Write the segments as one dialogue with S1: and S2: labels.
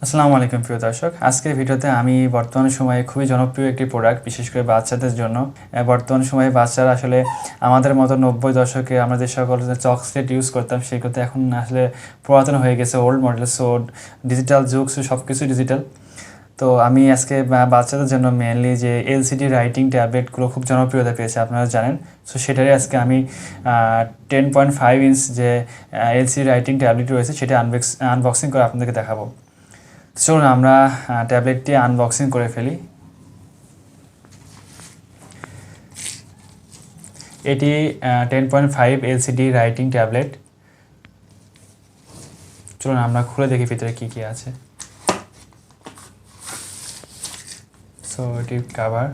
S1: আসসালামু আলাইকুম প্রিয় দর্শক, আজকের ভিডিওতে আমি বর্তমান সময়ে খুবই জনপ্রিয় একটি প্রোডাক্ট, বিশেষ করে বাচ্চাদের জন্য। বর্তমান সময়ে বাচ্চারা আসলে আমাদের মতো 90 দশকে আমরা যে সকল চকলেট ইউজ করতাম সেগুলো এখন আসলে পুরাতন হয়ে গেছে, ওল্ড মডেল। সো ডিজিটাল যুগ, সব কিছু ডিজিটাল। তো আমি আজকে বাচ্চাদের জন্য মেনলি যে এলসিডি রাইটিং ট্যাবলেটগুলো খুব জনপ্রিয়তা পেয়েছে, আপনারা জানেন। সো সেটারই আজকে আমি 10.5 ইঞ্চ যে এলসিডি রাইটিং ট্যাবলেট রয়েছে সেটা আনবক্সিং করে আপনাদেরকে দেখাবো। চলুন আমরা ট্যাবলেটটি আনবক্সিং করে ফেলি। এটি 10.5 এলসিডি রাইটিং ট্যাবলেট। চলুন আমরা খুলে দেখি ভিতরে কী কী আছে। সো এটি কাভার,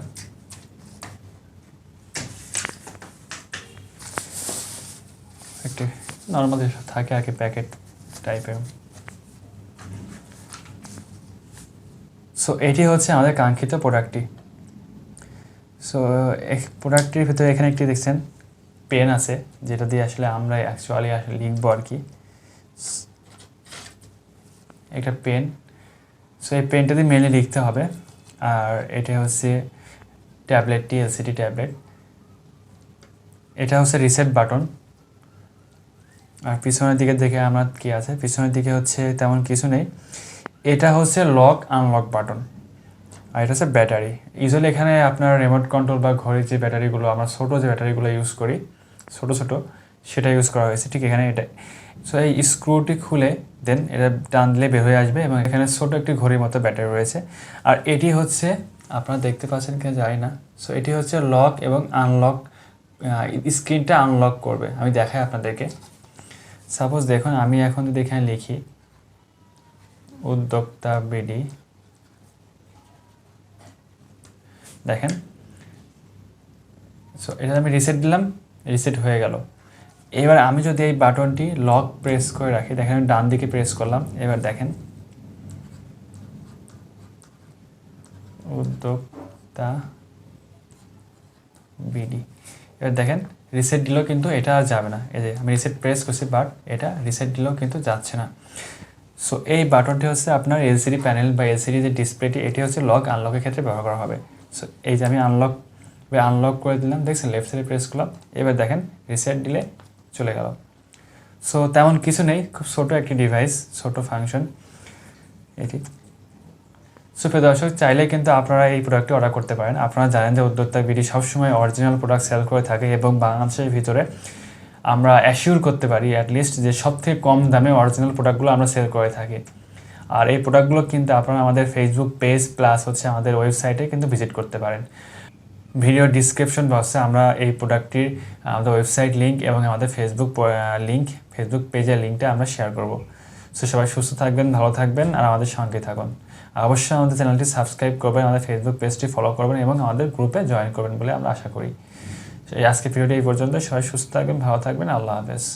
S1: একটি নর্মাল থাকে আর কি, প্যাকেট টাইপের। সো এটি হচ্ছে আমাদের কাঙ্ক্ষিত প্রোডাক্টটি। সো প্রোডাক্টটির ভিতরে এখানে একটি দেখছেন পেন আছে, যেটা দিয়ে আসলে আমরা অ্যাকচুয়ালি লিখবো আর কি, একটা পেন। সো এই পেনটা দিয়ে মেনলি লিখতে হবে। আর এটা হচ্ছে ট্যাবলেটটি, এলসিডি ট্যাবলেট। এটা হচ্ছে রিসেট বাটন। আর পিছনের দিকে দেখে আমরা কি আছে, পিছনের দিকে হচ্ছে তেমন কিছু নেই। এটা হচ্ছে লক আনলক বাটন। আর এটা হচ্ছে ব্যাটারি। ইউজুয়ালি এখানে আপনার রিমোট কন্ট্রোল বা ঘরের যে ব্যাটারিগুলো, আমরা ছোটো যে ব্যাটারিগুলো ইউজ করি, ছোটো সেটা ইউজ করা হয়েছে ঠিক এখানে। এটা সো এই স্ক্রুটি খুলে দেন এটা টান দিলে বের হয়ে আসবে, এবং এখানে ছোটো একটি ঘড়ির মতো ব্যাটারি রয়েছে। আর এটি হচ্ছে, আপনারা দেখতে পাচ্ছেন কিনা জানি না, সো এটি হচ্ছে লক এবং আনলক, স্ক্রিনটা আনলক করবে। আমি দেখাই আপনাদেরকে। সাপোজ দেখুন, আমি এখন যদি এখানে লিখি উদ্যোক্তা বিডি, দেখেন। সো এটা আমি রিসেট দিলাম, রিসেট হয়ে গেল। এবার আমি যদি এই বাটনটি লক প্রেস করে রাখি, দেখেন আমি ডান দিকে প্রেস করলাম, এবার দেখেন উদ্যোক্তা বিডি, এবার দেখেন রিসেট দিলেও কিন্তু এটা আর যাবে না। এই যে আমি রিসেট প্রেস করছি, বাট এটা রিসেট দিলেও কিন্তু যাচ্ছে না। সো এই বাটনটি হচ্ছে আপনার এলসিডি প্যানেল বা এলসিডি যে ডিসপ্লেটি, এটি হচ্ছে লক আনলকের ক্ষেত্রে ব্যবহার করা হবে। সো এই যে আমি আনলক করে দিলাম, দেখছেন লেফট সাইডে প্রেস করলাম, এবার দেখেন রিসেট দিলে চলে গেল। সো তেমন কিছু নেই, খুব ছোটো একটি ডিভাইস, ছোটো ফাংশন এটি। সো প্রিয় দর্শক, চাইলে কিন্তু আপনারা এই প্রোডাক্টটি অর্ডার করতে পারেন। আপনারা জানেন যে উদ্যোক্তা বিডি সবসময় অরিজিনাল প্রোডাক্ট সেল করে থাকে, এবং বাংলাদেশের ভিতরে আমরা অ্যাসিওর করতে পারি অ্যাটলিস্ট যে সবথেকে কম দামে অরিজিনাল প্রোডাক্টগুলো আমরা সেল করে থাকি। আর এই প্রোডাক্টগুলো কিন্তু আপনারা আমাদের ফেসবুক পেজ প্লাস হচ্ছে আমাদের ওয়েবসাইটে কিন্তু ভিজিট করতে পারেন। ভিডিও ডিসক্রিপশন বক্সে আমরা এই প্রোডাক্টটির আমাদের ওয়েবসাইট লিঙ্ক এবং আমাদের ফেসবুক পেজের লিঙ্কটা আমরা শেয়ার করব। সো সবাই সুস্থ থাকবেন, ভালো থাকবেন, আর আমাদের সঙ্গে থাকুন। অবশ্যই আমাদের চ্যানেলটি সাবস্ক্রাইব করবেন, আমাদের ফেসবুক পেজটি ফলো করবেন, এবং আমাদের গ্রুপে জয়েন করবেন বলে আমরা আশা করি। আজকে ভিডিওটি এই পর্যন্ত। সবাই সুস্থ থাকবেন, ভালো থাকবেন, আল্লাহ হাফেজ।